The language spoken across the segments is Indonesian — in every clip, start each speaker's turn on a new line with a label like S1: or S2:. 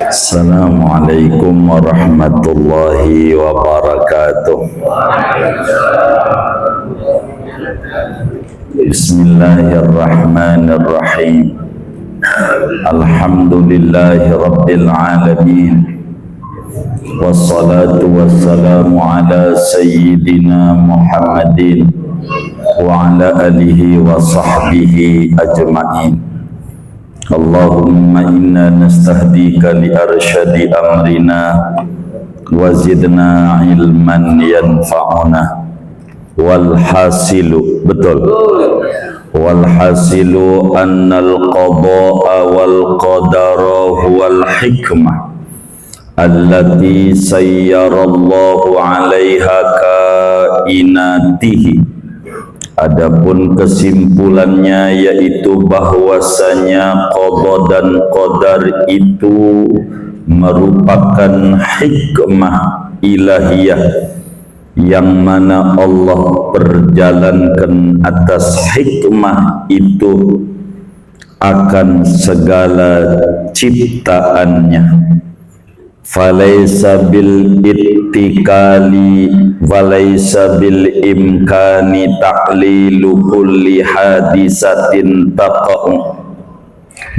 S1: Assalamualaikum warahmatullahi wabarakatuh. Bismillahirrahmanirrahim. Alhamdulillahi rabbil alamin. Wassalatu wassalamu ala sayyidina Muhammadin wa ala alihi wa sahbihi ajma'in. Allahumma inna nastahdika li arsyadi amrina wa zidna ilman yanfa'una walhasilu annal qada'a wal qadara huwal hikmah allati sayyarallahu 'alaiha kainatihi. Adapun kesimpulannya yaitu bahwasanya qada dan qadar itu merupakan hikmah ilahiyah yang mana Allah perjalankan atas hikmah itu akan segala ciptaannya. Falaysa bil ittikali walaysa bil imkani ta'lilu kulli hadisatin taqa'u,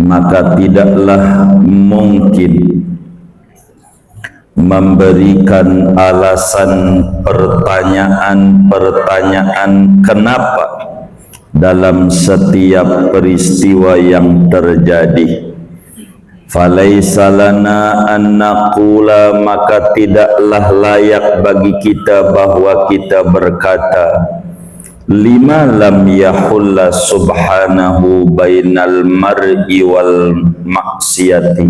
S1: maka tidaklah mungkin memberikan alasan pertanyaan kenapa dalam setiap peristiwa yang terjadi. Falaisa lana an naqula, maka tidaklah layak bagi kita bahwa kita berkata lima lam yahulla subhanahu bainal mar'i wal maksiyati,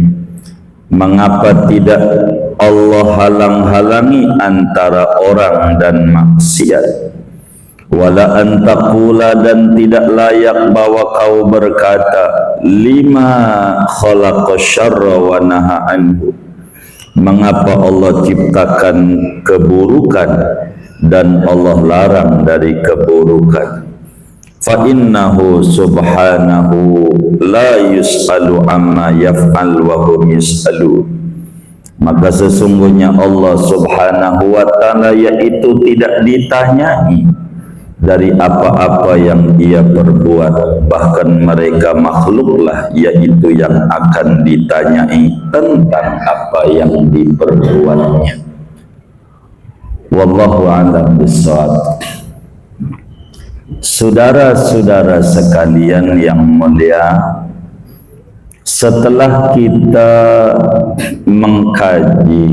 S1: mengapa tidak Allah halang-halangi antara orang dan maksiat. Wala antaqula, dan tidak layak bahwa kau berkata lima khalaqa syarra wa naha anhu, mengapa Allah ciptakan keburukan dan Allah larang dari keburukan. Fa innahu subhanahu la yus'alu amma yaf'al wa hum yus'alun, maka sesungguhnya Allah subhanahu wa ta'ala yaitu tidak ditanyai dari apa-apa yang ia perbuat, bahkan mereka makhluklah yaitu yang akan ditanyai tentang apa yang diperbuatnya. Wallahu a'lam bishawab. Saudara-saudara sekalian yang mulia, setelah kita mengkaji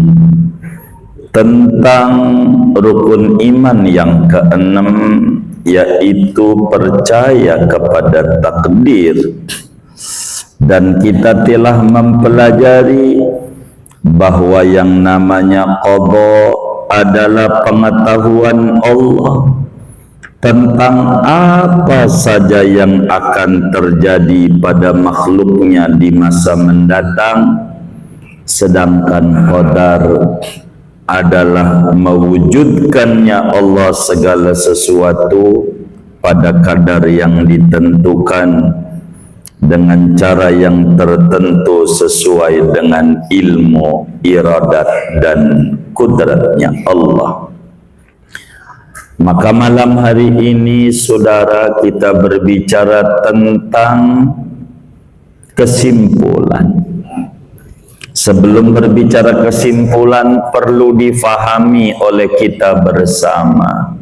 S1: tentang rukun iman yang keenam, yaitu percaya kepada takdir, dan kita telah mempelajari bahwa yang namanya qada adalah pengetahuan Allah tentang apa saja yang akan terjadi pada makhluknya di masa mendatang, sedangkan qadar adalah mewujudkannya Allah segala sesuatu pada kadar yang ditentukan dengan cara yang tertentu sesuai dengan ilmu, iradat dan kudratnya Allah. Maka malam hari ini saudara, kita berbicara tentang kesimpulan. Sebelum berbicara kesimpulan, perlu difahami oleh kita bersama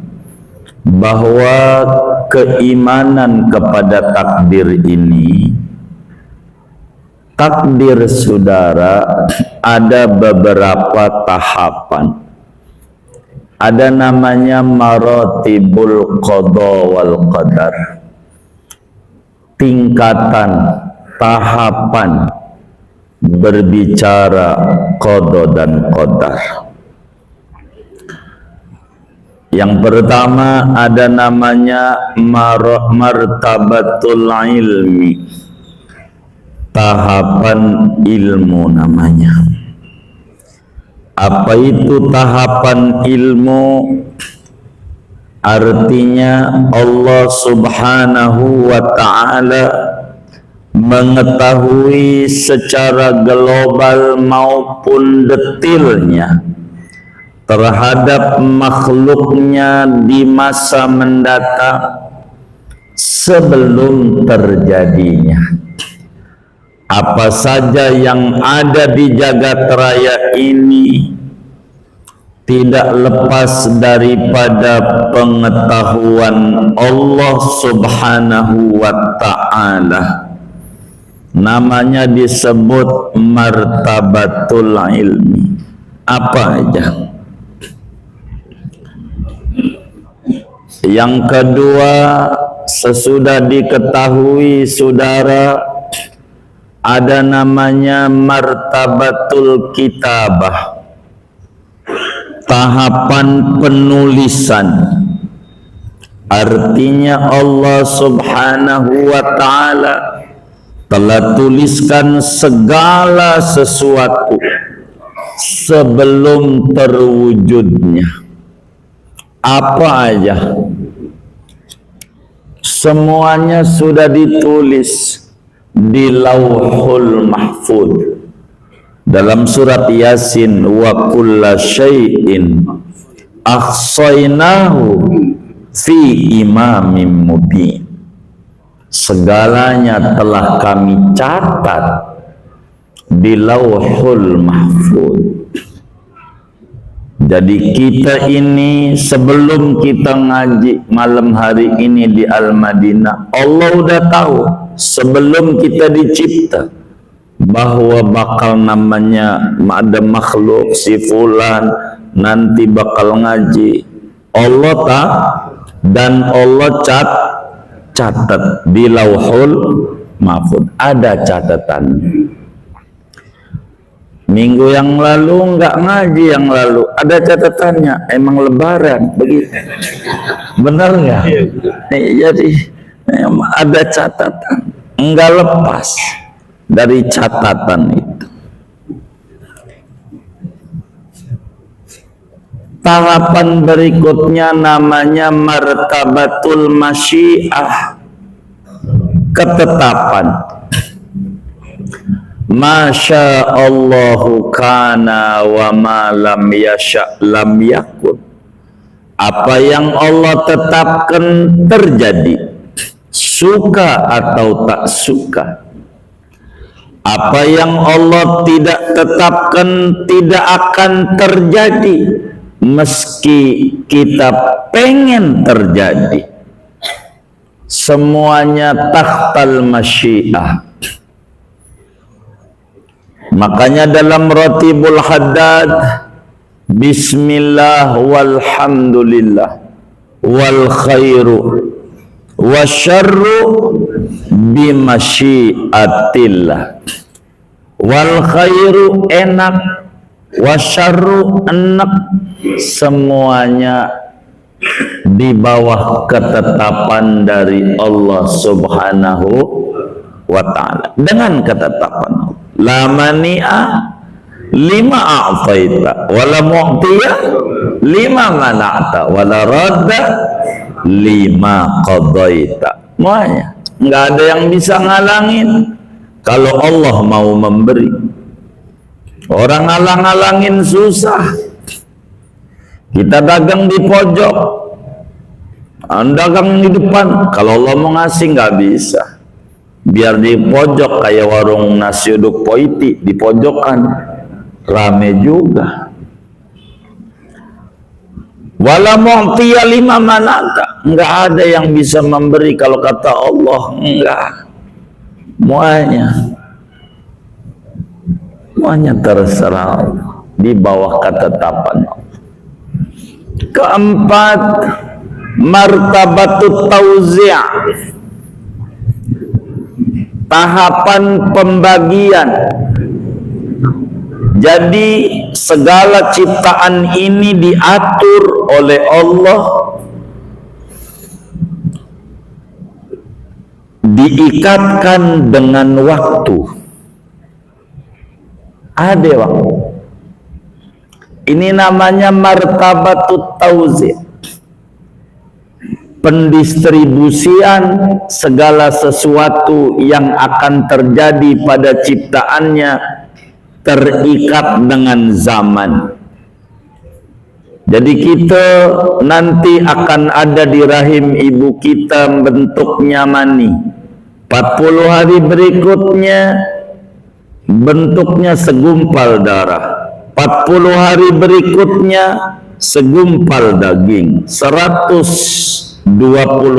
S1: bahwa keimanan kepada takdir ini, takdir saudara, ada beberapa tahapan. Ada namanya maratibul qada wal qadar, tingkatan, tahapan berbicara qada dan qadar. Yang pertama ada namanya martabatul ilmi, tahapan ilmu namanya. Apa itu tahapan ilmu? Artinya Allah subhanahu wa ta'ala mengetahui secara global maupun detailnya terhadap makhluknya di masa mendatang sebelum terjadinya. Apa saja yang ada di jagat raya ini tidak lepas daripada pengetahuan Allah Subhanahu wa ta'ala. Namanya disebut martabatul ilmi. Apa aja? Yang kedua, sesudah diketahui saudara, ada namanya martabatul kitabah, tahapan penulisan. Artinya Allah Subhanahu wa ta'ala telah tuliskan segala sesuatu sebelum terwujudnya. Apa aja? Semuanya sudah ditulis di Lauhul Mahfuz. Dalam surat Yasin, wa kulla syai'in ahsainahu fi imamin mubin. Segalanya telah kami catat di Lauhul Mahfuz. Jadi kita ini sebelum kita ngaji malam hari ini di Al-Madinah, Allah udah tahu sebelum kita dicipta bahwa bakal namanya ada makhluk si fulan nanti bakal ngaji. Allah tahu dan Allah catat di Lauhul Mahfuz, ada catatan. Minggu yang lalu enggak ngaji, yang lalu ada catatannya, emang lebaran begitu. Benar enggak? Jadi ada catatan, enggak lepas dari catatan itu. Tahapan berikutnya namanya martabatul masyiah, ketetapan. Masya Allahu kana wa ma lam yasha lam yakun. Apa yang Allah tetapkan terjadi, suka atau tak suka. Apa yang Allah tidak tetapkan tidak akan terjadi meski kita pengen terjadi. Semuanya tahtal masyiah. Makanya dalam Ratibul Haddad, bismillah walhamdulillah wal khairu wasyarru bimasyiatillah. Wal khairu enak, wasyarru enak, semuanya di bawah ketetapan dari Allah Subhanahu wa ta'ala. Dengan ketetapan Allah, la mani'a lima a'taita wala mu'tiya lima mana'ta wala radda lima qadaita. Semuanya nggak ada yang bisa ngalangin kalau Allah mau memberi. Orang ngalang-ngalangin susah. Kita dagang di pojok, Anda dagang di depan, kalau Allah mau ngasih nggak bisa. Biar di pojok kayak warung nasi uduk Poiti, di pojokan rame juga. Wala mu'tiya lima manata, enggak ada yang bisa memberi kalau kata Allah, enggak. Semuanya terserah Allah, di bawah ketetapan Allah. Keempat, martabatut tauzi', tahapan pembagian. Jadi segala ciptaan ini diatur oleh Allah, diikatkan dengan waktu. Ada waktu. Ini namanya martabatut tauzi'. pendistribusian segala sesuatu yang akan terjadi pada ciptaannya terikat dengan zaman. Jadi kita nanti akan ada di rahim ibu kita bentuknya mani. 40 hari berikutnya bentuknya segumpal darah. 40 hari berikutnya segumpal daging. 120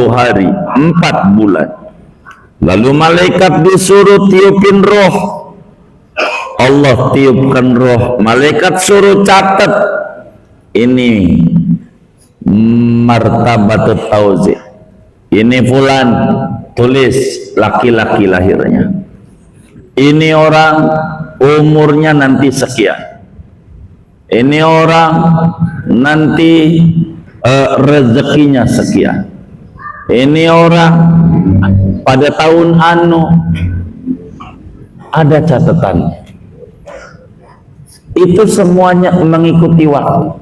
S1: hari, 4 bulan. Lalu malaikat disuruh tiupin roh. Allah tiupkan roh. Malaikat suruh catat. Ini martabatut tauzi. Ini fulan, tulis laki-laki lahirnya. Ini orang umurnya nanti sekian. Ini orang nanti rezekinya sekian. Ini orang pada tahun anu ada catatannya. Itu semuanya mengikuti waktu.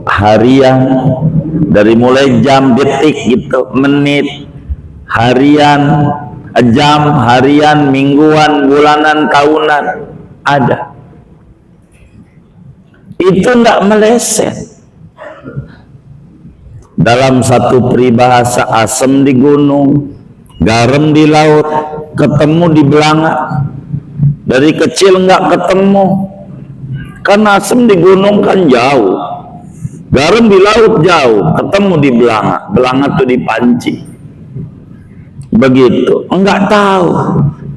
S1: Harian dari mulai jam, detik gitu, menit, harian, jam, harian, mingguan, bulanan, tahunan ada. Itu tidak meleset. Dalam satu peribahasa, asam di gunung, garam di laut, ketemu di belanga. Dari kecil nggak ketemu, kan asam di gunung kan jauh, garam di laut jauh, ketemu di belanga. Belanga tuh dipanci. Begitu, enggak tahu.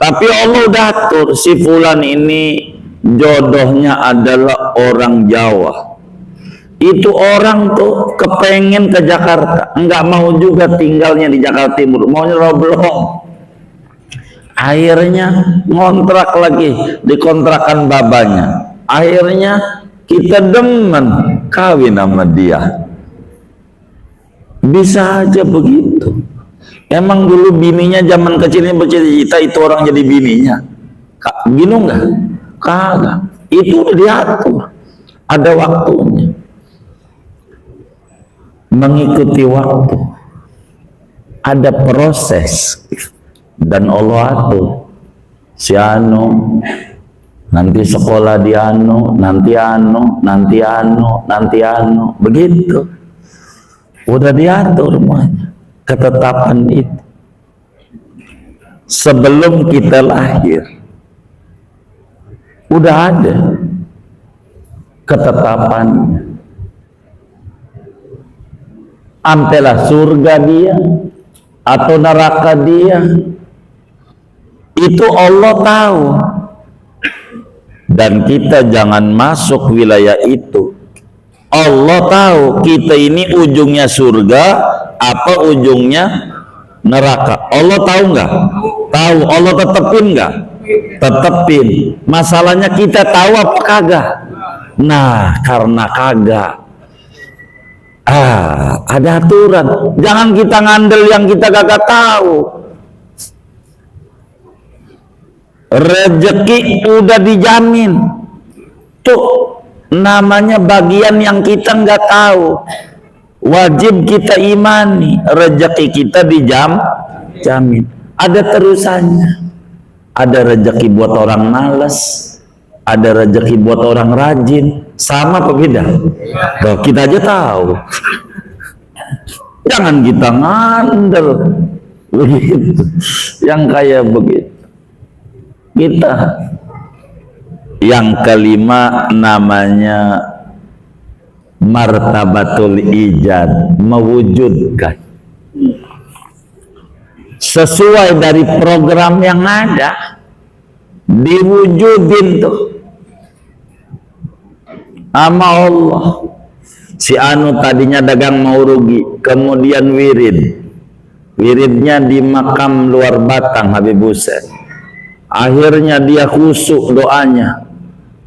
S1: Tapi Allah udah atur si fulan ini jodohnya adalah orang Jawa. Itu orang tuh kepengen ke Jakarta, enggak mau juga tinggalnya di Jakarta Timur, maunya Roblong. Akhirnya ngontrak lagi di kontrakan babanya. Akhirnya kita demen kawin sama dia. Bisa aja begitu. Emang dulu bininya zaman kecilnya bercita-cita itu orang jadi bininya. Gini enggak? Kagak. Itu udah diatur. Ada waktunya. Mengikuti waktu. Ada proses. Dan Allah atur. Si anu nanti sekolah di anu, nanti anu, nanti anu, nanti anu. Begitu. Udah diatur semuanya. Ketetapan itu. Sebelum kita lahir. Udah ada ketetapannya. Ampelah surga dia atau neraka dia, itu Allah tahu. Dan kita jangan masuk wilayah itu. Allah tahu kita ini ujungnya surga apa ujungnya neraka. Allah tahu nggak? Tahu. Allah tetepin nggak? Tetepin. Masalahnya kita tahu apa kagak? Nah, karena kagak, ada aturan. Jangan kita ngandel yang kita kagak tahu. Rezeki udah dijamin. Tuh namanya bagian yang kita nggak tahu. Wajib kita imani. Rezeki kita dijamin. Ada terusannya. Ada rezeki buat orang malas, ada rezeki buat orang rajin. Sama apa beda? Loh, kita aja tahu. Jangan kita ngandel begitu. Yang kayak begitu. Kita yang kelima namanya martabatul ijad, mewujudkan sesuai dari program yang ada, diwujudin tuh sama Allah. Si anu tadinya dagang mau rugi, kemudian wiridnya di makam luar Batang Habib Hussein. Akhirnya dia khusyuk doanya,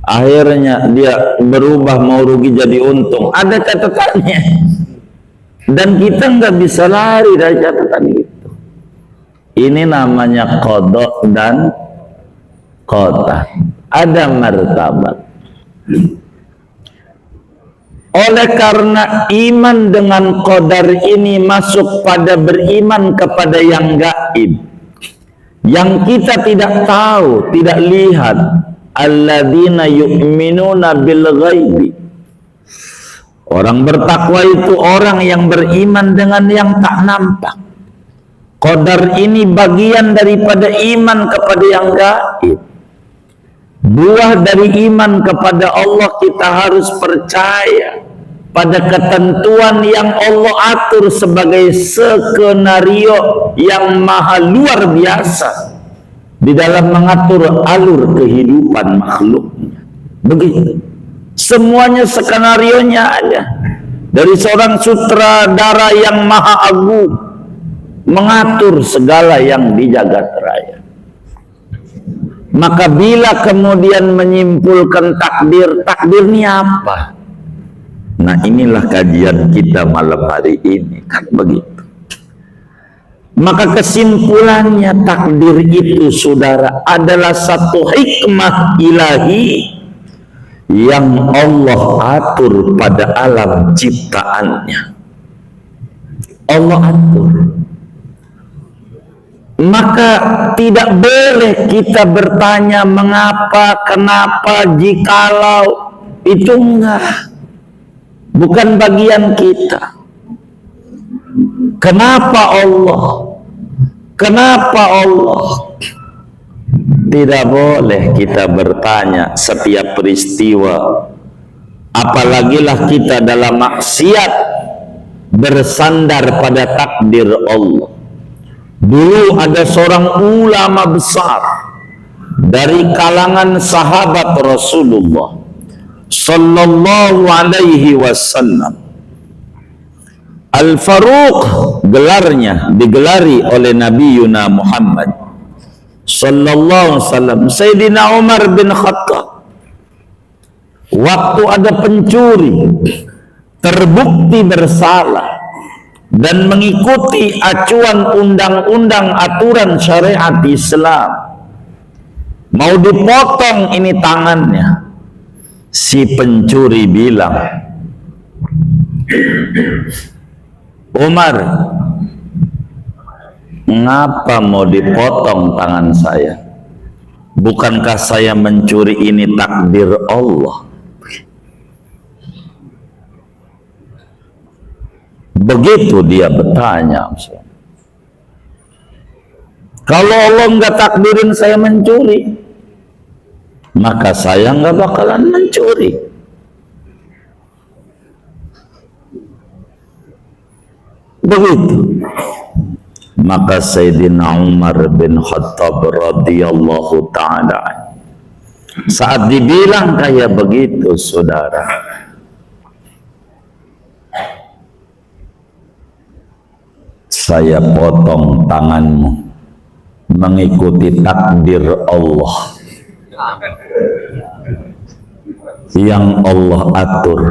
S1: akhirnya dia berubah mau rugi jadi untung. Ada catatannya, dan kita nggak bisa lari dari catatan itu. Ini namanya qada dan qadar. Ada martabat. Oleh karena iman dengan qadar ini masuk pada beriman kepada yang gaib, yang kita tidak tahu, tidak lihat. Alladzina yu'minuna bil ghaibi. Orang bertakwa itu orang yang beriman dengan yang tak nampak. Qadar ini bagian daripada iman kepada yang gaib. Buah dari iman kepada Allah, kita harus percaya pada ketentuan yang Allah atur sebagai skenario yang maha luar biasa di dalam mengatur alur kehidupan makhluknya. Begitu. Semuanya skenarionya ada. Dari seorang sutradara yang maha agung mengatur segala yang di jagat raya. Maka bila kemudian menyimpulkan takdir, takdir ini apa? Nah, inilah kajian kita malam hari ini, kan begitu. Maka kesimpulannya, takdir itu, saudara, adalah satu hikmah ilahi yang Allah atur pada alam ciptaannya. Allah atur. Maka tidak boleh kita bertanya mengapa, kenapa, jikalau. Itu enggak, bukan bagian kita. Kenapa Allah? Kenapa Allah? Tidak boleh kita bertanya setiap peristiwa. Apalagilah kita dalam maksiat bersandar pada takdir Allah. Dulu ada seorang ulama besar dari kalangan sahabat Rasulullah sallallahu alaihi wasallam. Al-Faruq gelarnya, digelari oleh Nabi Yuna Muhammad sallallahu alaihi wasallam. Sayyidina Umar bin Khattab, waktu ada pencuri terbukti bersalah dan mengikuti acuan undang-undang aturan syariat Islam, mau dipotong ini tangannya. Si pencuri bilang, Umar, mengapa mau dipotong tangan saya? Bukankah saya mencuri ini takdir Allah? Begitu dia bertanya. Kalau Allah nggak takdirin saya mencuri, maka saya nggak bakalan mencuri. Begitu. Maka Sayyidina Umar bin Khattab radhiyallahu ta'ala, saat dibilang kayak begitu, saudara, saya potong tanganmu mengikuti takdir Allah yang Allah atur.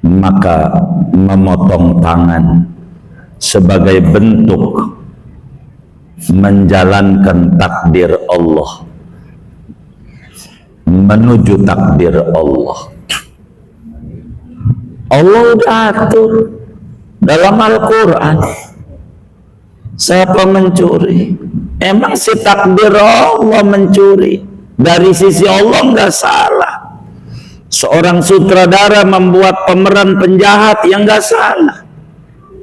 S1: Maka memotong tangan sebagai bentuk menjalankan takdir Allah, menuju takdir Allah. Allah udah atur dalam Al-Quran. Siapa mencuri? Emang si takdir Allah mencuri? Dari sisi Allah nggak salah. Seorang sutradara membuat pemeran penjahat yang nggak salah.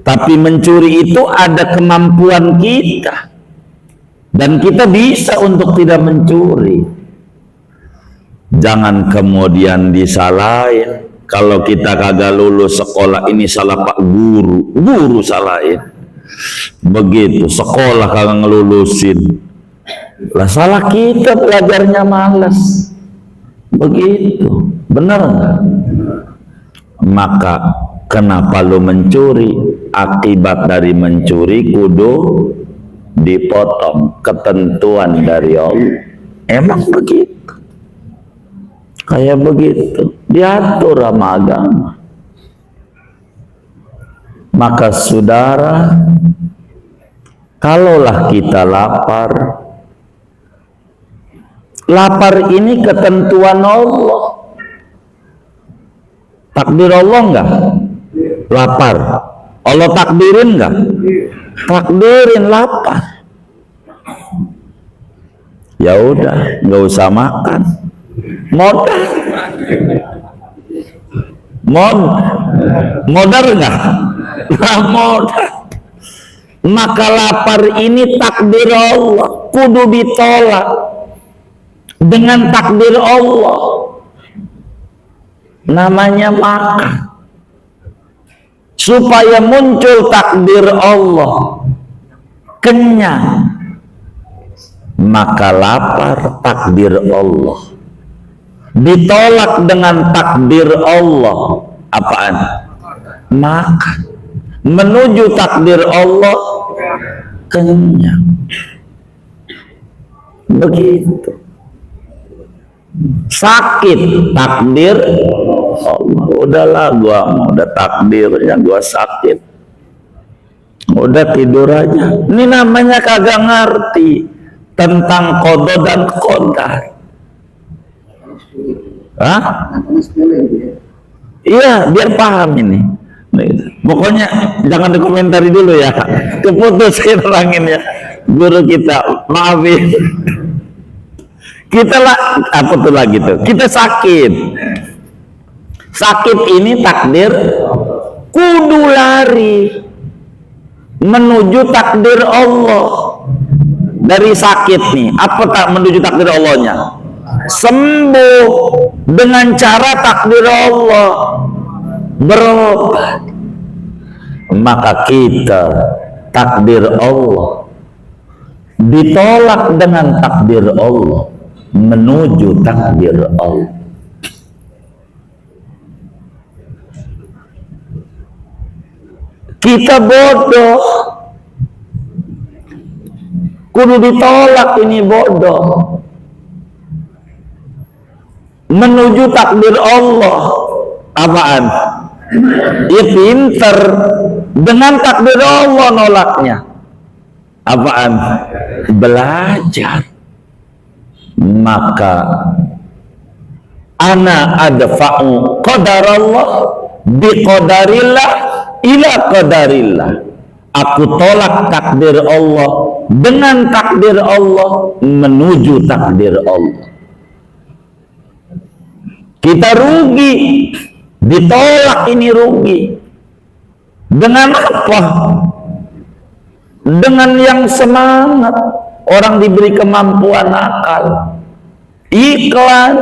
S1: Tapi mencuri itu ada kemampuan kita. Dan kita bisa untuk tidak mencuri. Jangan kemudian disalahin. Kalau kita kagak lulus sekolah ini salah Pak Guru. Guru salahin. Begitu, sekolah kagak ngelulusin. Lah salah kita, belajarnya malas. Begitu, benar nggak? Maka kenapa lu mencuri? Akibat dari mencuri kudu dipotong, ketentuan dari Allah. Emang begitu? Kayak begitu diatur sama agama. Maka saudara, kalaulah kita lapar, lapar ini ketentuan Allah. Takdir Allah enggak? Lapar. Allah takdirin enggak? Takdirin lapar. Ya udah, nggak usah makan. Modal enggak? Modal. Maka lapar ini takdir Allah, kudu ditolak dengan takdir Allah. Namanya makan. Supaya muncul takdir Allah, kenyang, maka lapar takdir Allah. Ditolak dengan takdir Allah, apaan? Makan. Menuju takdir Allah, kenyang. Begitu. Sakit takdir Allah. Udahlah, gua mau udah takdirnya gua sakit, udah tidur aja. Ini namanya kagak ngerti tentang qada dan qadar. Hah? Iya, biar paham ini. Pokoknya jangan dikomentari dulu ya. Keputusin orangin ya. Guru kita, maafin. Kita lah, apa tuh lagi tuh? Kita sakit. Sakit ini takdir, kudu lari menuju takdir Allah. Dari sakit nih, apa tak menuju takdir Allahnya? Sembuh dengan cara takdir Allah, berobat. Maka kita takdir Allah ditolak dengan takdir Allah, menuju takdir Allah. Kita bodoh, kudu ditolak ini bodoh, menuju takdir Allah. Apaan? Ya pinter, dengan takdir Allah nolaknya. Apaan? Belajar. Maka ana adfa'u qadarallah biqadarillah ila qadarillah. Aku tolak takdir Allah dengan takdir Allah menuju takdir Allah. Kita rugi, ditolak ini rugi. Dengan apa? Dengan yang semangat. Orang diberi kemampuan akal, iklan.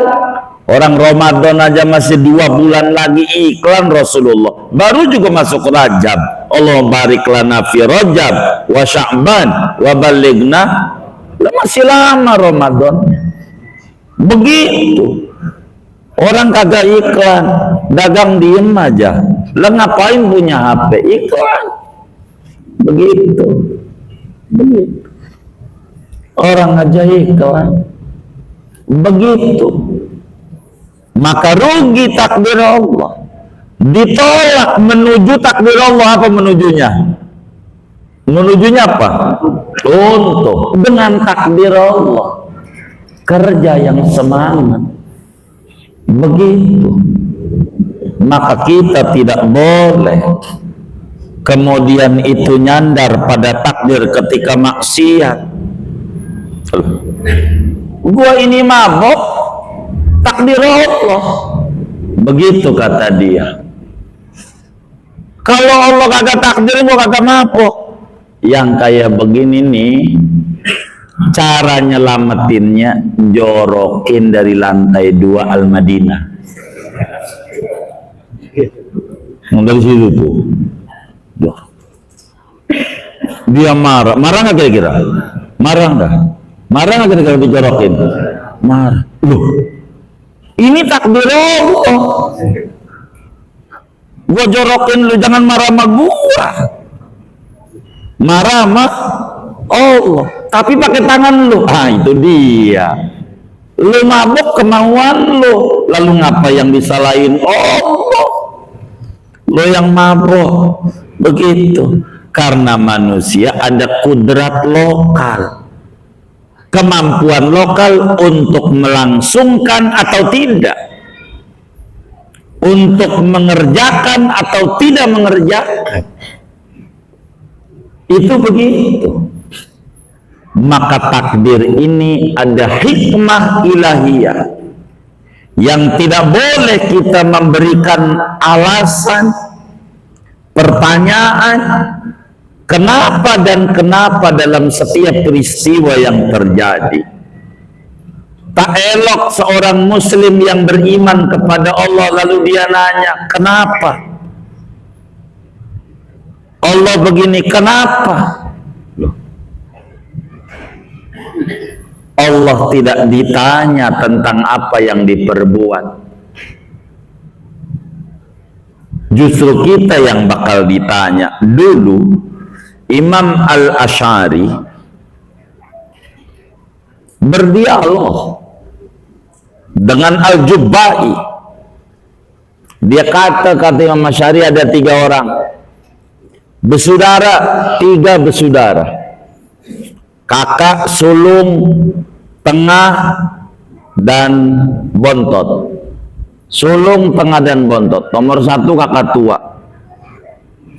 S1: Orang Ramadan aja masih 2 bulan lagi iklan Rasulullah. Baru juga masuk Rajab. Allah barik lana fi Rajab wa Sya'ban wa balighna. Masih lama Ramadan. Begitu. Orang kagak iklan, dagang diem aja. Lah ngapain punya HP? Iklan. Begitu. Begitu. Orang aja iklan. Begitu. Maka rugi takdir Allah. Ditolak menuju takdir Allah. Apa menujunya? Menujunya apa? Untuk dengan takdir Allah, kerja yang semangat. Begitu. Maka kita tidak boleh kemudian itu nyandar pada takdir ketika maksiat. Gua ini mabok, takdir Allah. Begitu kata dia. Kalau Allah kagak takdir, gua kagak mabok. Yang kayak begini nih, cara nyelamatinnya jorokin dari lantai 2 Al-Madinah. Dari situ tuh. Dia marah. Marah nggak kira-kira? Marah nggak? Marah nggak kira-kira dijorokin? Marah. Loh, ini takdir Allah. Gua jorokin lu, jangan marah sama gua. Marah sama Allah. Tapi pakai tangan lu. Ah, itu dia. Lu mabuk kemauan lu. Lalu ngapa yang disalahin Allah? Lu yang mabuk. Begitu. Karena manusia ada kudrat lokal, kemampuan lokal untuk melangsungkan atau tidak. untuk mengerjakan atau tidak mengerjakan. Itu begitu. Maka takdir ini ada hikmah ilahiyah yang tidak boleh kita memberikan alasan, pertanyaan, kenapa dan kenapa dalam setiap peristiwa yang terjadi. Tak elok seorang muslim yang beriman kepada Allah lalu dia nanya, kenapa? Allah begini, kenapa? Allah tidak ditanya tentang apa yang diperbuat. Justru kita yang bakal ditanya. Dulu Imam Al-Asy'ari berdialog dengan Al-Jubba'i. Dia kata Imam Asy'ari ada 3 orang bersaudara, 3 bersaudara, kakak, sulung, tengah, dan bontot. Sulung, tengah, dan bontot. Nomor 1 kakak tua.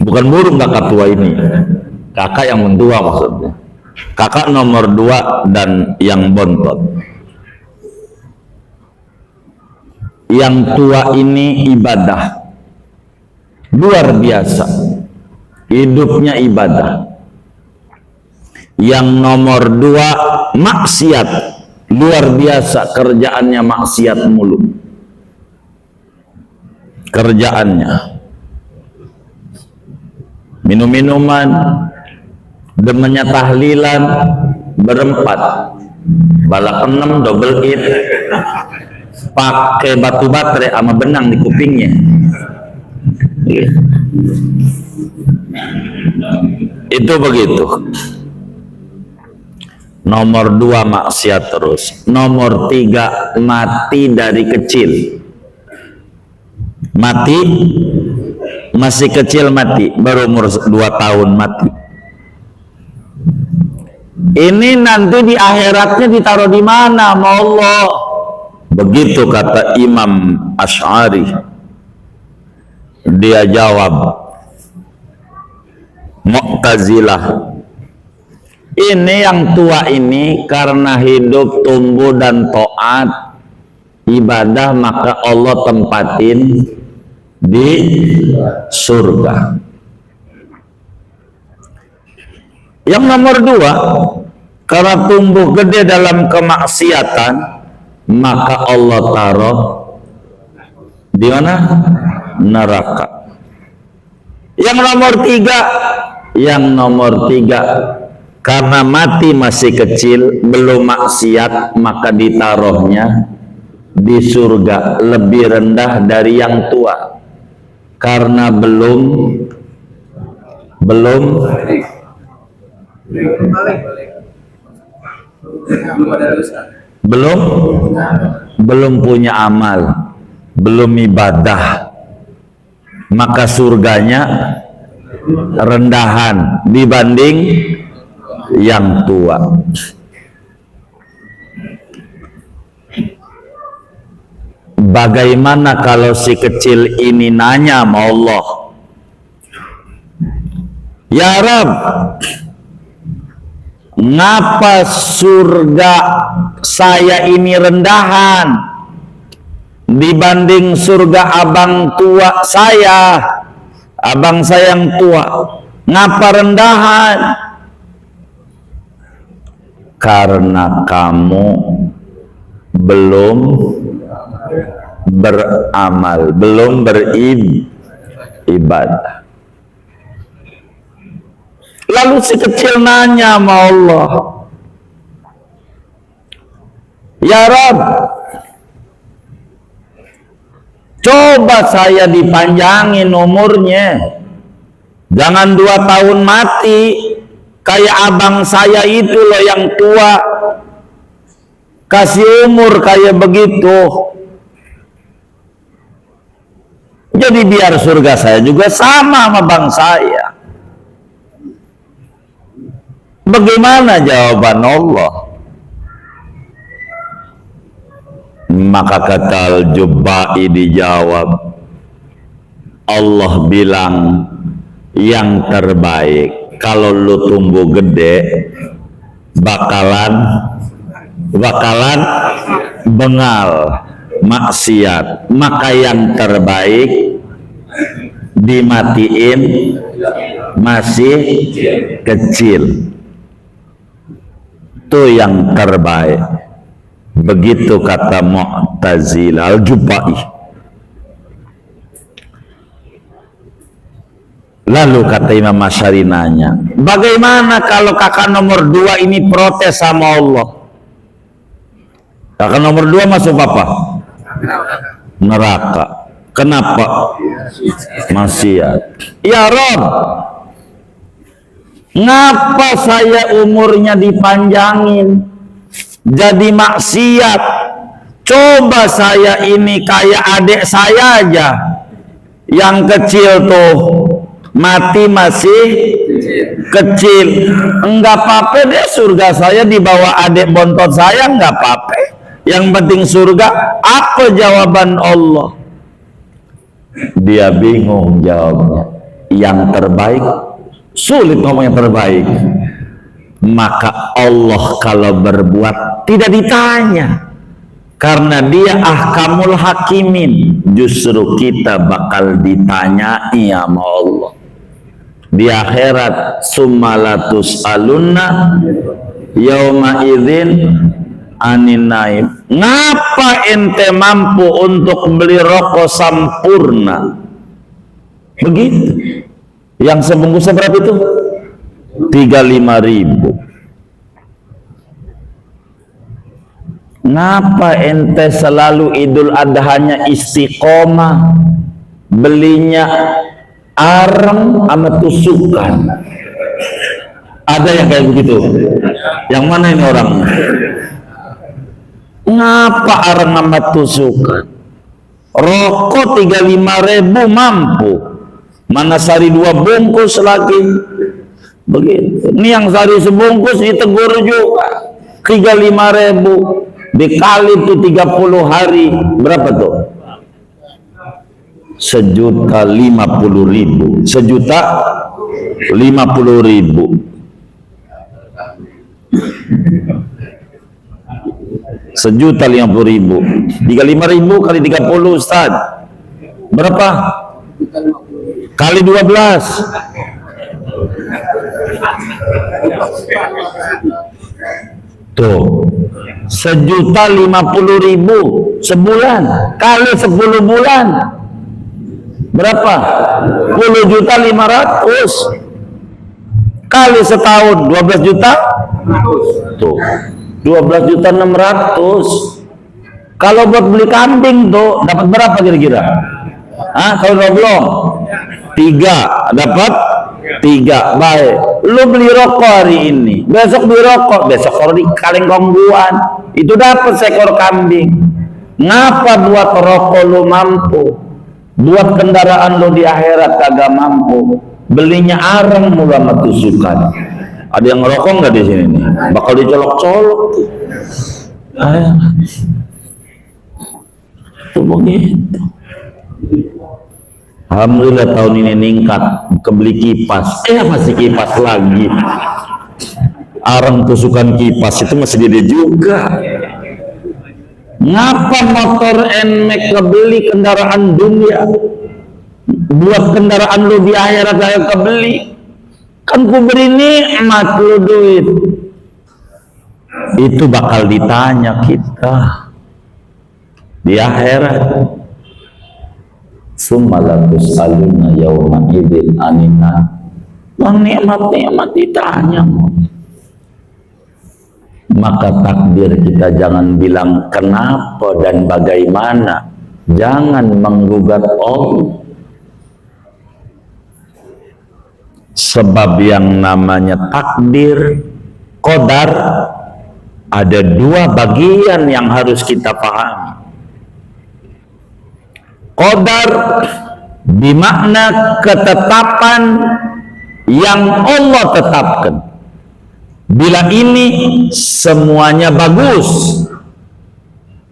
S1: Bukan burung kakak tua ini, kakak yang mentua maksudnya. Kakak nomor 2 dan yang bontot. Yang tua ini ibadah luar biasa, hidupnya ibadah. Yang nomor 2 maksiat luar biasa, kerjaannya maksiat mulu. Kerjaannya minum-minuman, demennya tahlilan, berempat, balap 6, double it, pakai batu baterai sama benang di kupingnya. Itu begitu. Nomor 2 maksiat terus. Nomor 3 mati dari kecil. Mati, masih kecil mati, baru umur 2 tahun mati. Ini nanti di akhiratnya ditaruh di mana sama Allah? Begitu kata Imam Asy'ari. Dia jawab, Mu'tazilah. Ini yang tua ini karena hidup, tumbuh dan taat ibadah, maka Allah tempatin di surga. Yang nomor 2, karena tumbuh gede dalam kemaksiatan, maka Allah taruh di mana? Neraka. Yang nomor 3, karena mati masih kecil, belum maksiat, maka ditaruhnya di surga, lebih rendah dari yang tua, karena belum punya amal, belum ibadah, maka surganya rendahan dibanding yang tua. Bagaimana kalau si kecil ini nanya sama Allah, ya Rab, ngapa surga saya ini rendahan dibanding surga abang tua saya, abang saya yang tua, ngapa rendahan? Karena kamu belum beramal, belum beribadah. Lalu si kecil nanya sama Allah, ya Rabb, coba saya dipanjangin umurnya, jangan 2 tahun mati kayak abang saya itu loh yang tua, kasih umur kayak begitu. Jadi biar surga saya juga sama bang saya. Bagaimana jawaban Allah? Maka kata Al-Jubba'i dijawab, Allah bilang yang terbaik. Kalau lu tumbuh gede bakalan bengal maksiat, maka yang terbaik dimatiin masih kecil, itu yang terbaik. Begitu kata Mu'tazilah Al-Jubai. Lalu kata Imam Asy'ari nanya, bagaimana kalau kakak nomor 2 ini protes sama Allah? Kakak nomor 2 masuk apa? Neraka. Kenapa? Maksiat. Ya Rob, ngapa saya umurnya dipanjangin jadi maksiat? Coba saya ini kayak adik saya aja yang kecil tuh, mati masih kecil, enggak apa-apa deh, surga saya di bawah adik bontot saya, enggak apa-apa, yang penting surga. Apa jawaban Allah? Dia bingung jawabnya. Yang terbaik, sulit ngomong yang terbaik. Maka Allah kalau berbuat tidak ditanya, karena dia ahkamul hakimin. Justru kita bakal ditanyai sama Allah di akhirat. Summalatus alunna yauma idzin anin naim. Ngapa ente mampu untuk beli rokok Sampurna? Begitu. Yang sebungkusnya berapa itu? 35.000. Ngapa ente selalu Idul Adhanya istiqomah belinya arem sama tusukan? Ada yang kayak begitu? Yang mana ini orangnya? Ngapa arem sama tusukan? Rokok 35.000 mampu, mana sari 2 bungkus lagi. Begitu. Ini yang sari sebungkus ditegur juga 35.000. Dikali itu 30 hari berapa tuh? 1.050.000. 1.050.000. 1.050.000. 35.000 kali 30 Ustaz. Berapa? Kali 12. Tuh. 1.050.000 sebulan kali 10 bulan berapa? 10.500.000 kali setahun 12 juta. Tuh 12.600.000. Kalau buat beli kambing tuh dapat berapa kira-kira? Kalau belum 3 dapat 3. Baik, lu beli rokok hari ini, besok beli rokok, besok kalau di kaleng kongguan itu dapat seekor kambing. Ngapa buat rokok lu mampu, buat kendaraan lu di akhirat kagak mampu? Belinya areng mulu sama tusukan. Ada yang ngerokok nggak di sini nih? Bakal dicolok-colok tuh. Tuh begitu. Alhamdulillah tahun ini ningkat, kebeli kipas. Masih kipas lagi. Areng tusukan kipas itu masih gede juga. Ngapa motor NMAX kebeli kendaraan dunia? Buat kendaraan lu di akhirat saya kebeli. Kan ku beri nikmat lu duit. Itu bakal ditanya kita di akhirat. Summalatus aluna yauma idzin anina. Nikmat-nikmat ditanya. Maka takdir kita jangan bilang kenapa dan bagaimana. Jangan menggugat Allah. Sebab yang namanya takdir, qadar, ada 2 bagian yang harus kita pahami. Qadar bermakna ketetapan yang Allah tetapkan. Bila ini semuanya bagus,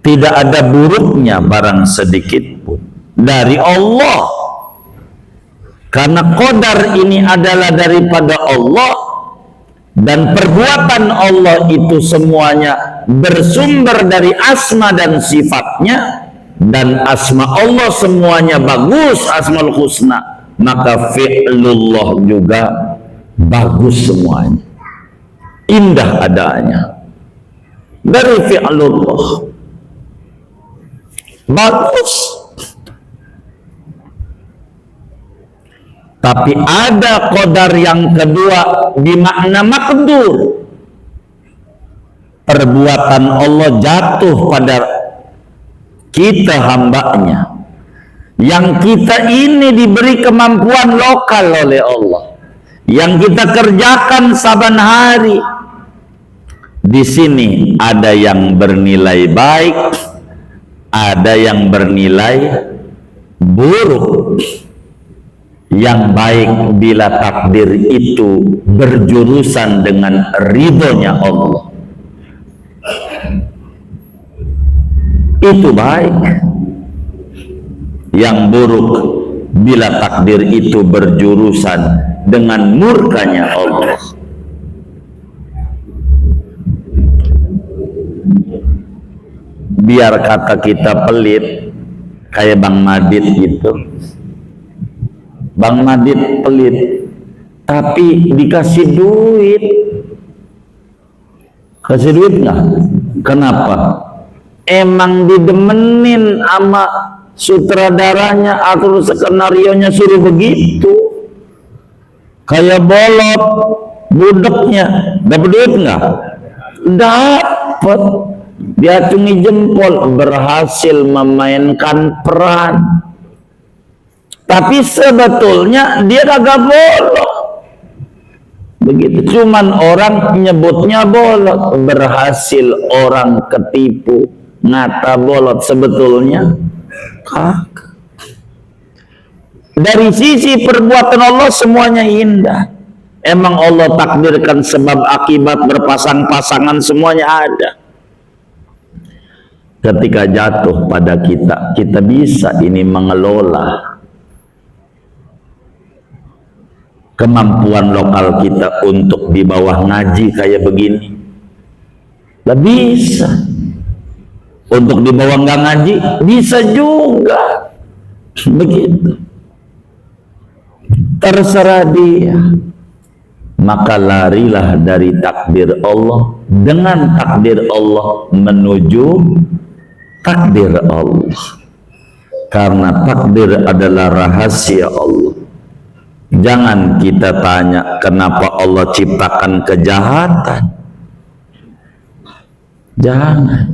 S1: tidak ada buruknya barang sedikit pun dari Allah. Karena qadar ini adalah daripada Allah, dan perbuatan Allah itu semuanya bersumber dari asma dan sifatnya, dan asma Allah semuanya bagus, asmaul husna, maka fi'lullah juga bagus semuanya, indah adanya dari fi'lullah, bagus. Tapi ada qadar yang kedua di makna makdur. Perbuatan Allah jatuh pada kita hambanya, yang kita ini diberi kemampuan lokal oleh Allah, yang kita kerjakan saban hari. Di sini ada yang bernilai baik, ada yang bernilai buruk. Yang baik bila takdir itu berjurusan dengan ridhonya Allah, itu baik. Yang buruk bila takdir itu berjurusan dengan murkanya Allah. Biar kata kita pelit kayak Bang Madid gitu. Bang Madid pelit, tapi dikasih duit. Kasih duit nggak? Kenapa? Emang didemenin sama sutradaranya atau skenarionya suruh begitu. Kayak bolot, budeknya. Dapat duit nggak? Dapat. Diacungi jempol, berhasil memainkan peran. Tapi sebetulnya dia kagak bolot. Begitu, cuman orang nyebutnya bolot, berhasil orang ketipu, ngata bolot, sebetulnya kagak. Dari sisi perbuatan Allah semuanya indah. Emang Allah takdirkan sebab akibat berpasang-pasangan semuanya ada. Ketika jatuh pada kita, kita bisa ini mengelola kemampuan lokal kita untuk di bawah ngaji kayak begini. Lah bisa. Untuk di bawah nggak ngaji bisa juga. Begitu. Terserah dia. Maka larilah dari takdir Allah dengan takdir Allah menuju takdir Allah. Karena takdir adalah rahasia Allah. Jangan kita tanya kenapa Allah ciptakan kejahatan. Jangan.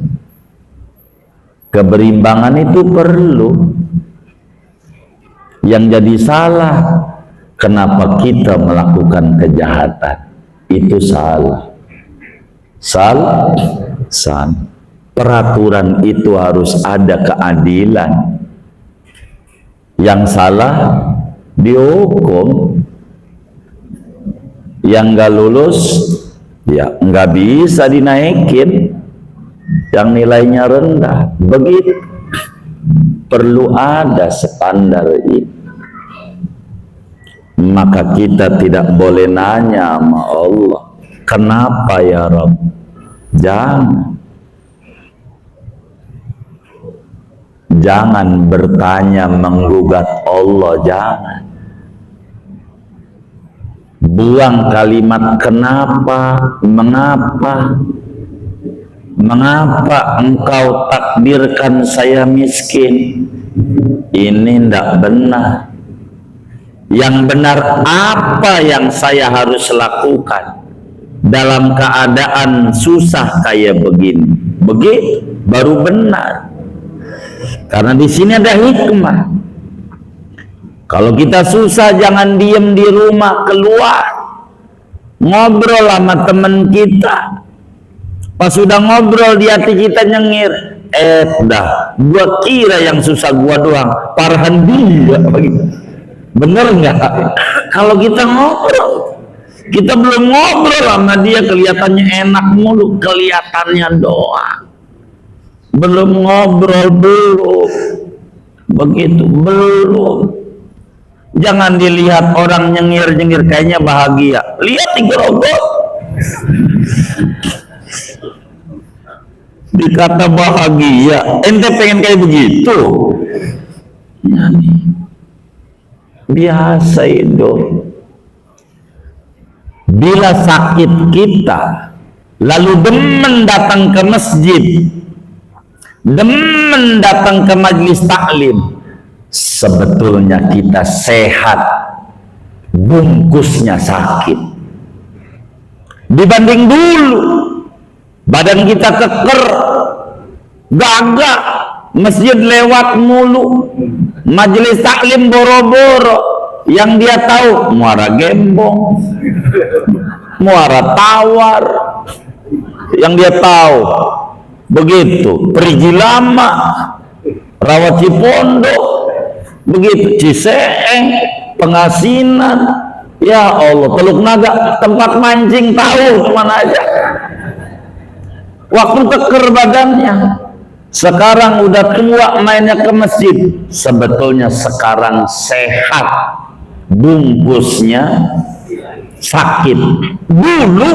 S1: Keberimbangan itu perlu. Yang jadi salah, kenapa kita melakukan kejahatan? Itu salah. Salah. Peraturan itu harus ada keadilan. Yang salah dihukum, yang nggak lulus ya nggak bisa dinaikin, yang nilainya rendah. Begitu, perlu ada standar itu. Maka kita tidak boleh nanya sama Allah, kenapa ya Rabb? Jangan bertanya menggugat Allah, jangan. Buang kalimat kenapa, mengapa. Mengapa engkau takdirkan saya miskin? Ini tidak benar. Yang benar apa yang saya harus lakukan dalam keadaan susah kayak begini? Begitu baru benar. Karena di sini ada hikmah. Kalau kita susah jangan diem di rumah, keluar. Ngobrol sama teman kita. Pas sudah ngobrol di hati kita nyengir, dah, gua kira yang susah gua doang, parahan dia. Bener nggak? Kalau kita ngobrol, kita belum ngobrol sama dia, kelihatannya enak mulu, kelihatannya doang. Belum ngobrol, belum. Begitu, belum. Jangan dilihat orang nyengir-nyengir kayaknya bahagia. Lihat di Grogol. Dikata bahagia. Ente pengen kayak begitu? Ya, biasa itu. Bila sakit kita, lalu demen datang ke masjid, demen datang ke majlis taklim, sebetulnya kita sehat, bungkusnya sakit. Dibanding dulu, badan kita keker, gagah, masjid lewat mulu, majelis taklim boro-boro, yang dia tahu muara gembong, muara tawar, yang dia tahu begitu, Perigi Lama, Rawat Cipondo, begitu, Ciseeng, Pengasinan, ya Allah, Teluk Naga, tempat mancing tahu kemana aja. Waktu keker badannya, sekarang udah tua mainnya ke masjid, sebetulnya sekarang sehat, bungkusnya sakit. Dulu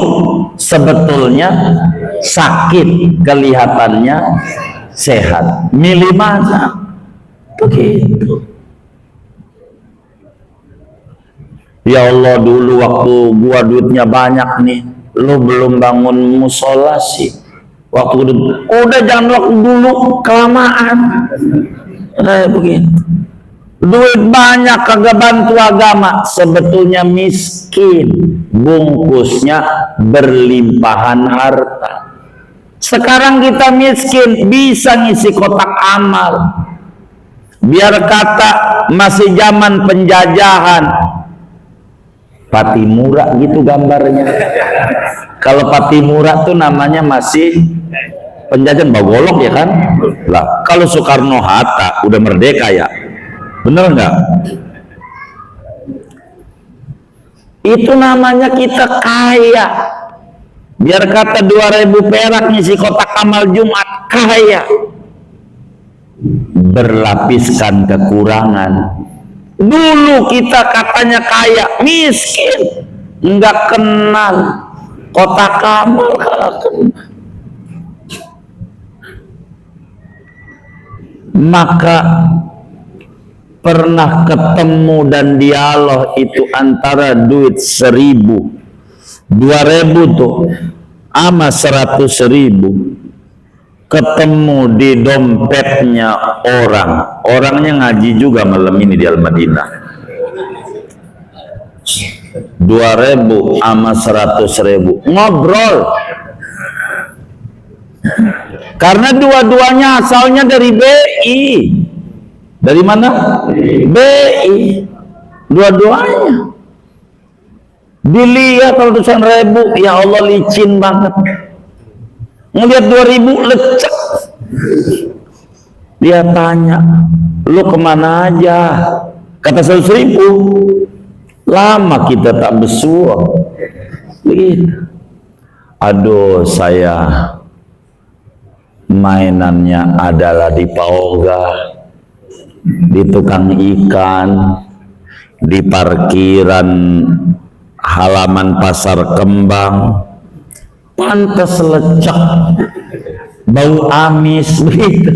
S1: sebetulnya sakit, kelihatannya sehat. Milih mana? Begitu. Ya Allah, dulu waktu gua duitnya banyak nih, lu belum bangun musola sih. Waktu udah jangan waktu dulu, kelamaan. Kayak begitu. Duit banyak kagak bantu agama, sebetulnya miskin, bungkusnya berlimpahan harta. Sekarang kita miskin, bisa ngisi kotak amal. Biar kata masih zaman penjajahan, Patimura gitu gambarnya. Kalau Patimura tuh namanya masih penjajahan, Bagolok ya kan? Lah, kalau Soekarno Hatta udah merdeka ya. Bener nggak? Itu namanya kita kaya. Biar kata 2.000 perak ngisi kotak amal Jumat, kaya. Berlapiskan kekurangan. Dulu kita katanya kaya, miskin, nggak kenal kotak amal, nggak kenal. Maka pernah ketemu dan dialog itu antara duit 1.000, 2.000 tuh sama 100.000 ketemu di dompetnya orangnya ngaji juga malam ini di Al-Madinah. 2.000 sama 100.000 ngobrol, karena dua-duanya asalnya dari BI. Dari mana? BI. Dua-duanya. Dilihat kalau ratusan ribu, ya Allah licin banget. Ngelihat 2.000 lecek. Dia tanya, lu kemana aja? Kata 100.000. Lama kita tak besua. Begitu. Aduh, saya mainannya adalah di Paoga, di tukang ikan, di parkiran halaman pasar kembang, pantas lecek, bau amis, begitu.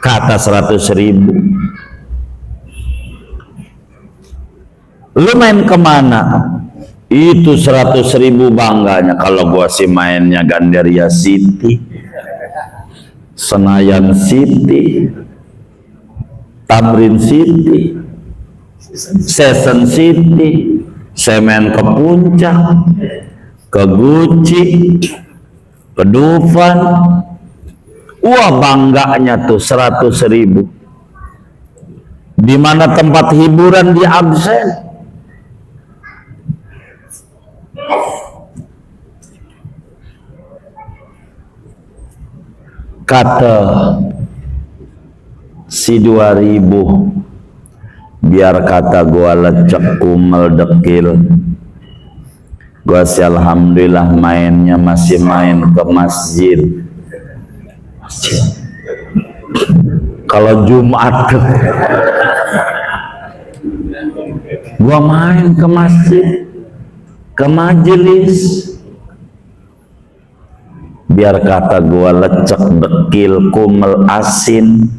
S1: Kata 100.000. Lu main kemana? Itu 100.000 bangganya. Kalau gua sih mainnya Gandaria City, Senayan City, Tamrin City, Season City, Semen ke Puncak, ke Guci, ke Dufan. Wah, bangganya tuh 100.000. Di mana tempat hiburan di absen. Kata si 2.000, biar kata gua lecek kumel dekil, gua sih alhamdulillah mainnya masih main ke masjid. Kalau Jumat Gua main ke masjid, ke majelis, biar kata gua lecek, dekil, kumel, asin,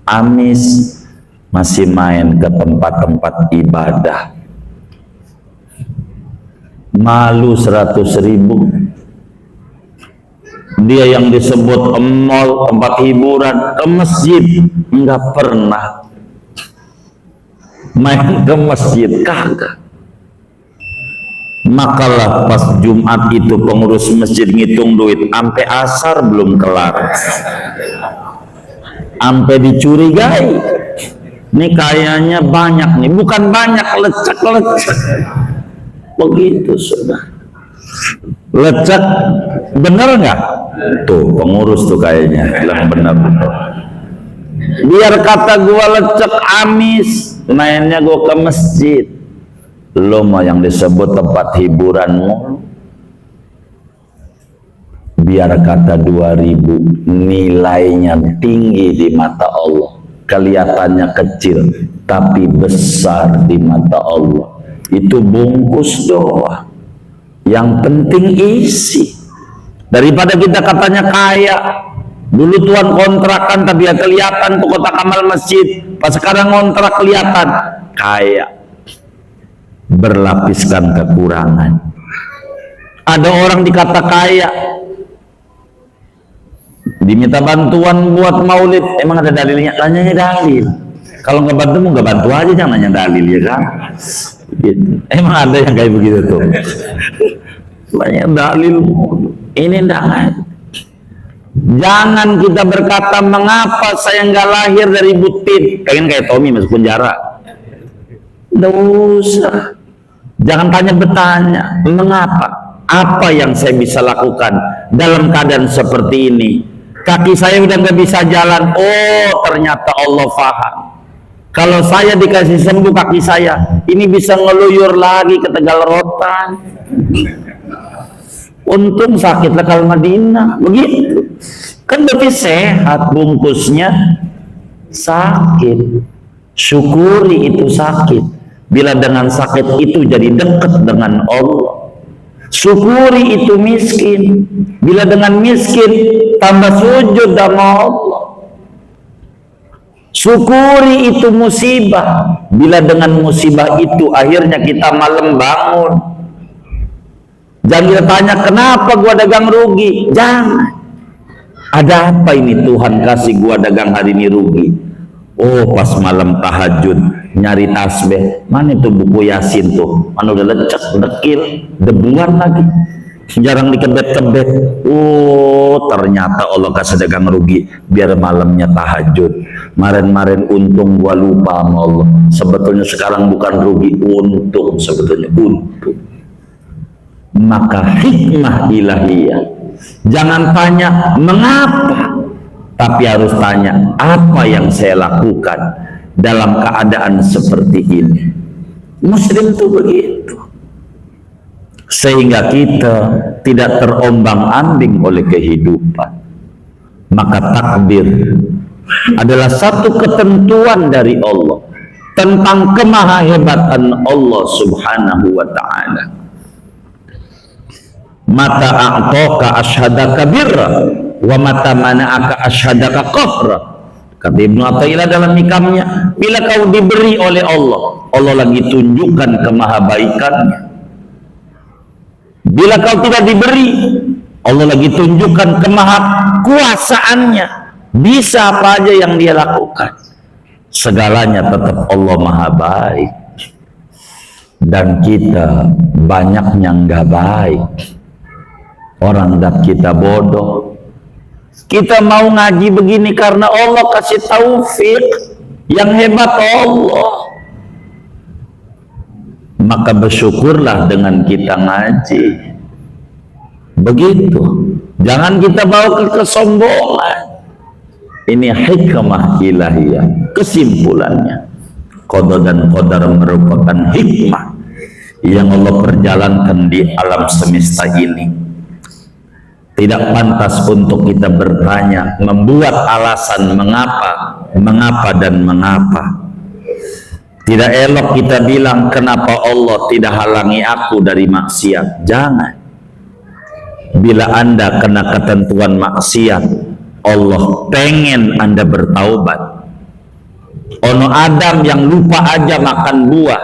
S1: amis, masih main ke tempat-tempat ibadah. Malu 100.000. Dia yang disebut mall, tempat hiburan, ke masjid nggak pernah. Main ke masjid kagak. Makalah pas Jumat itu pengurus masjid ngitung duit sampai asar belum kelar, sampai dicurigai. Ini kayaknya banyak nih, bukan banyak, lecek-lecek. Begitu sudah. Lecek, bener nggak? Tuh pengurus tuh kayaknya bilang bener. Biar kata gua lecek, amis, mainnya gua ke masjid. Lo mah yang disebut tempat hiburanmu, biar kata 2.000, nilainya tinggi di mata Allah, kelihatannya kecil tapi besar di mata Allah. Itu bungkus doang, yang penting isi. Daripada kita katanya kaya, dulu tuan kontrakan tapi ya kelihatan tuh kotak amal masjid, pas sekarang kontrak kelihatan kaya, berlapiskan kekurangan. Ada orang dikata kaya, diminta bantuan buat maulid, emang ada dalilnya? Tanyanya dalil. Kalau nggak bantu, mau nggak bantu aja, jangan nanya dalil, ya kan? Gitu. Emang ada yang kayak begitu tuh? Banyak dalil, ini enggak. Jangan kita berkata, mengapa saya nggak lahir dari butit, pengen kayak Tommy masuk penjara. Nggak usah. Jangan tanya bertanya, mengapa? Apa yang saya bisa lakukan dalam keadaan seperti ini? Kaki saya udah nggak bisa jalan. Oh, ternyata Allah faham. Kalau saya dikasih sembuh kaki saya, ini bisa ngeluyur lagi ke Tegal Rotan. Untung sakit lekal Madinah. Begitu. Kan berarti sehat, bungkusnya sakit. Syukuri itu sakit. Bila dengan sakit itu jadi dekat dengan Allah. Syukuri itu miskin. Bila dengan miskin tambah sujud sama Allah. Syukuri itu musibah. Bila dengan musibah itu akhirnya kita malam bangun. Jangan kita tanya, kenapa gua dagang rugi? Jangan. Ada apa ini Tuhan kasih gua dagang hari ini rugi? Oh, pas malam tahajud nyari tasbih, mana itu buku Yasin tuh, mana udah lecek, dekil, debuan lagi, jarang dikebet-kebet. Oh, ternyata Allah kasih dagang rugi biar malamnya tahajud. Kemarin untung gua lupa sama Allah, sebetulnya sekarang bukan rugi, untung, sebetulnya untung. Maka hikmah ilahiyah, jangan tanya mengapa, tapi harus tanya apa yang saya lakukan dalam keadaan seperti ini. Muslim itu begitu, sehingga kita tidak terombang-ambing oleh kehidupan. Maka takdir adalah satu ketentuan dari Allah tentang kemahahebatan Allah subhanahu wa ta'ala. Mata a'toka asyhadaka birra wa mata mana'aka asyhadaka qahra. Kata Ibnu Athaillah dalam hikamnya, bila kau diberi oleh Allah, Allah lagi tunjukkan kemahabaikannya. Bila kau tidak diberi, Allah lagi tunjukkan kemahakuasaannya. Bisa apa aja yang dia lakukan, segalanya tetap Allah maha baik. Dan kita banyaknya nggak baik. Orang anggap kita bodoh. Kita mau ngaji begini karena Allah kasih taufik. Yang hebat Allah. Maka bersyukurlah dengan kita ngaji. Begitu. Jangan kita bawa ke kesombongan. Ini hikmah ilahiyah. Kesimpulannya, qada dan qadar merupakan hikmah yang Allah perjalankan di alam semesta ini. Tidak pantas untuk kita bertanya, membuat alasan mengapa dan mengapa. Tidak elok kita bilang, kenapa Allah tidak halangi aku dari maksiat. Jangan. Bila Anda kena ketentuan maksiat, Allah pengen Anda bertaubat. Ono Adam yang lupa aja makan buah,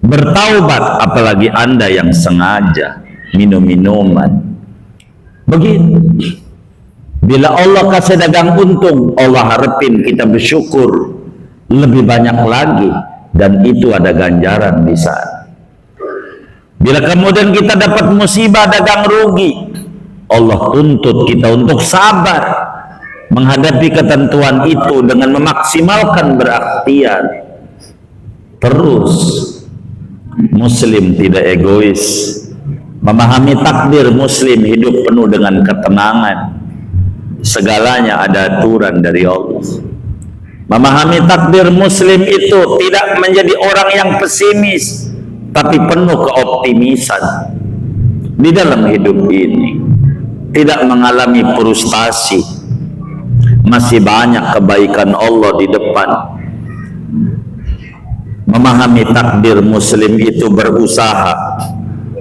S1: bertaubat, apalagi Anda yang sengaja minum minuman. Begitu. Bila Allah kasih dagang untung, Allah harapin kita bersyukur lebih banyak lagi, dan itu ada ganjaran di sana. Bila kemudian kita dapat musibah dagang rugi, Allah tuntut kita untuk sabar menghadapi ketentuan itu dengan memaksimalkan berikhtiar. Terus Muslim tidak egois, memahami takdir Muslim hidup penuh dengan ketenangan. Segalanya ada aturan dari Allah. Memahami takdir Muslim itu tidak menjadi orang yang pesimis, tapi penuh keoptimisan di dalam hidup ini. Tidak mengalami frustasi, masih banyak kebaikan Allah di depan. Memahami takdir Muslim itu berusaha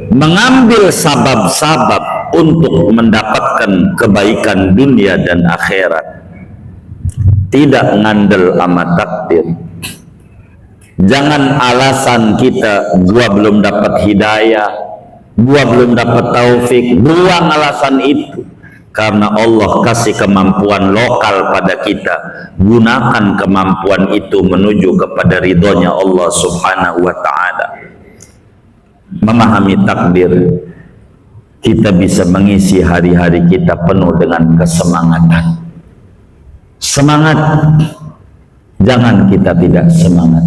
S1: mengambil sabab-sabab untuk mendapatkan kebaikan dunia dan akhirat. Tidak ngandel sama takdir. Jangan alasan kita, gua belum dapat hidayah, gua belum dapat taufik. Buang alasan itu. Karena Allah kasih kemampuan lokal pada kita. Gunakan kemampuan itu menuju kepada ridhonya Allah subhanahu wa ta'ala. Memahami takdir, kita bisa mengisi hari-hari kita penuh dengan kesemangatan. Semangat, jangan kita tidak semangat.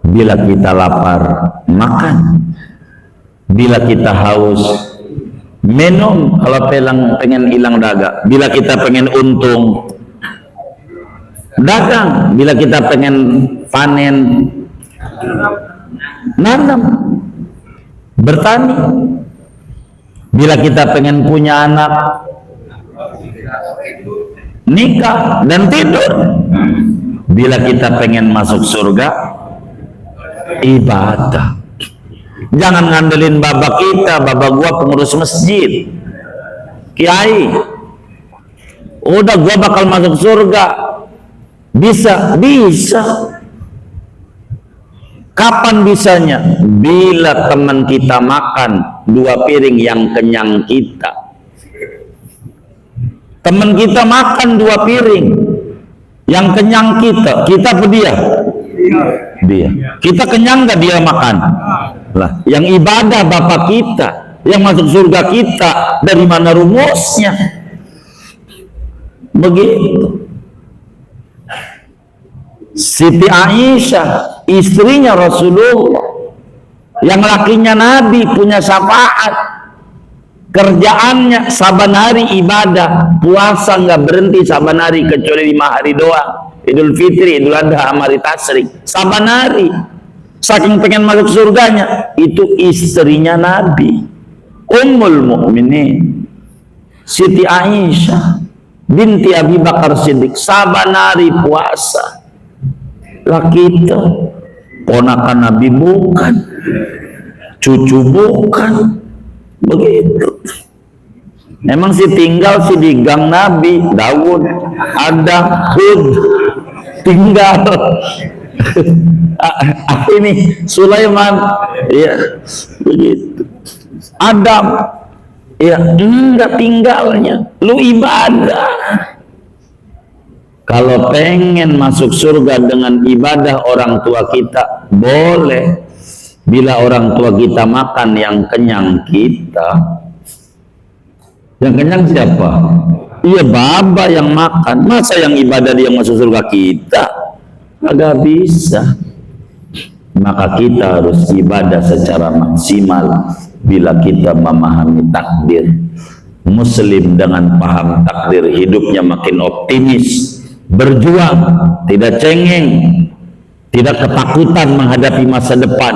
S1: Bila kita lapar, makan. Bila kita haus, minum. Kalau pengen hilang dagang. Bila kita pengen untung, dagang. Bila kita pengen panen, nanam, bertani. Bila kita pengen punya anak, nikah dan tidur. Bila kita pengen masuk surga, ibadah. Jangan ngandelin baba kita, baba gua pengurus masjid, kiai. Udah gua bakal masuk surga. Bisa. Kapan bisanya? Bila teman kita makan 2 piring yang kenyang kita. Teman kita makan 2 piring yang kenyang kita apa dia? Dia. Kita kenyang gak dia makan? Lah, yang ibadah bapak kita, yang masuk surga kita, dari mana rumusnya? Begitu. Siti Aisyah, istrinya Rasulullah, yang lakinya Nabi, punya syafaat. Kerjaannya saban hari ibadah, puasa nggak berhenti saban hari kecuali 5 hari doang. Idul Fitri, Idul Adha, hari Tasyrik, saban hari. Saking pengen masuk surganya, itu istrinya Nabi, Ummul Mukminin, Siti Aisyah binti Abi Bakar Siddiq, saban hari puasa. Lah kita ponakan Nabi bukan, cucu bukan. Begitu. Emang si tinggal si di gang Nabi Daud, Adam, Hud, tinggal. Ini Sulaiman, ya begitu. Adam, ya enggak tinggalnya, lu ibadah. Kalau pengen masuk surga dengan ibadah orang tua kita, boleh. Bila orang tua kita makan yang kenyang kita, yang kenyang siapa? Iya baba yang makan. Masa yang ibadah dia masuk surga kita? Agak bisa. Maka kita harus ibadah secara maksimal bila kita memahami takdir. Muslim dengan paham takdir hidupnya makin optimis, berjuang, tidak cengeng, tidak ketakutan menghadapi masa depan.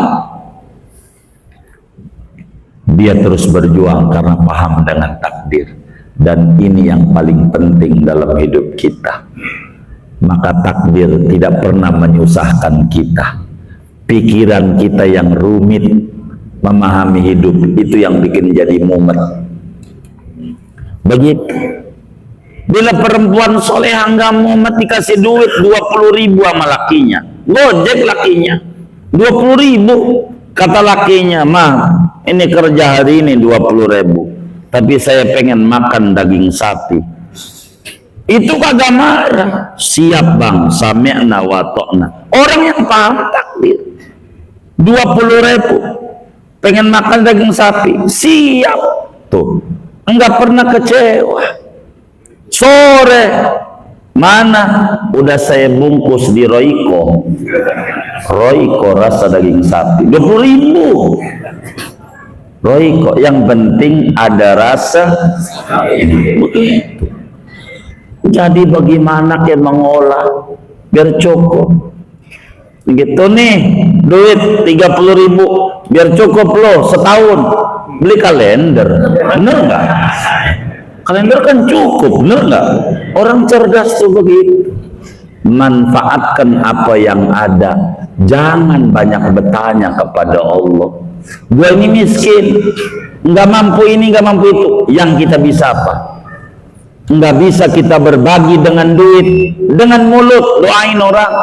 S1: Dia terus berjuang karena paham dengan takdir. Dan ini yang paling penting dalam hidup kita. maka takdir tidak pernah menyusahkan kita. Pikiran kita yang rumit memahami hidup itu yang bikin jadi mumet. Begitu. Bila perempuan soleha nggak mumet dikasih duit 20.000 sama lakinya, gojek lakinya 20.000, kata lakinya, mah ini kerja hari ini 20.000, tapi saya pengen makan daging sapi. Itu kagak marah, siap bang, sami'na wa ta'na. Orang yang paham takdir, 20.000 pengen makan daging sapi, siap tuh, enggak pernah kecewa. Sore mana udah saya bungkus di Royco rasa daging sapi 20.000 Royco, yang penting ada rasa. Begitu. Jadi bagaimana kita mengolah biar cukup. Begitu nih, duit 30.000 biar cukup loh setahun, beli kalender, bener nggak? Kalender kan cukup, bener nggak? Orang cerdas tuh begitu. Manfaatkan apa yang ada, jangan banyak bertanya kepada Allah. Gue ini miskin, nggak mampu ini, nggak mampu itu. Yang kita bisa apa? Nggak bisa kita berbagi dengan duit, dengan mulut doain orang.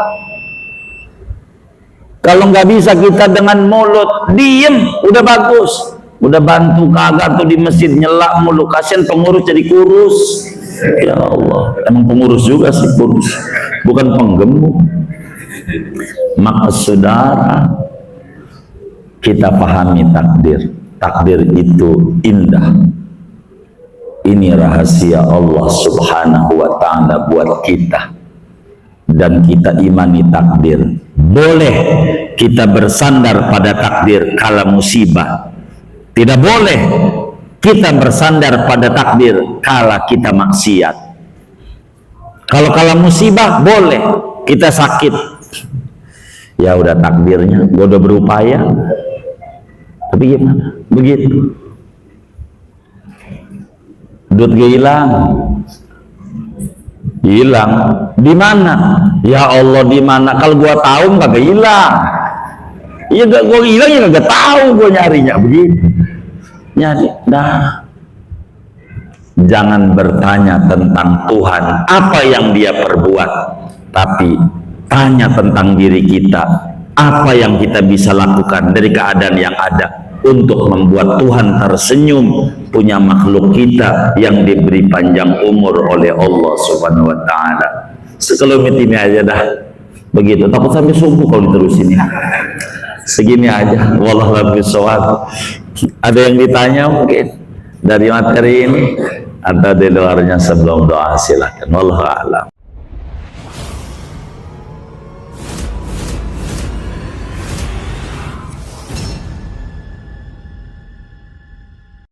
S1: Kalau nggak bisa kita dengan mulut, diem, udah bagus. Udah bantu kagak tuh di masjid nyelak mulu, kasihan pengurus jadi kurus. Ya Allah, emang pengurus juga sih kurus, bukan penggemuk. Maka saudara, kita pahami takdir. Takdir itu indah. Ini rahasia Allah Subhanahu wa ta'ala buat kita. Dan kita imani takdir. Boleh kita bersandar pada takdir kala musibah. Tidak boleh kita bersandar pada takdir kala kita maksiat. Kalau kala musibah boleh kita sakit. Ya udah takdirnya, gua udah berupaya. Tapi gimana? Begitu. Duit hilang. Hilang. Di mana? Ya Allah, di mana? Kalau gua tahu nggak hilang. Iya, gua hilang ya nggak tahu gua nyarinya begitu. Nyari, dah. Jangan bertanya tentang Tuhan apa yang Dia perbuat, tapi tanya tentang diri kita, apa yang kita bisa lakukan dari keadaan yang ada untuk membuat Tuhan tersenyum punya makhluk kita yang diberi panjang umur oleh Allah Subhanahu wa ta'ala. Sekelumit ini aja dah. Begitu, takut sampai subuh kalau diterusin ini. Segini aja. Wallahu a'lam. Ada yang ditanya mungkin dari materi ini atau di luarnya sebelum doa, silakan. Wallahu a'lam.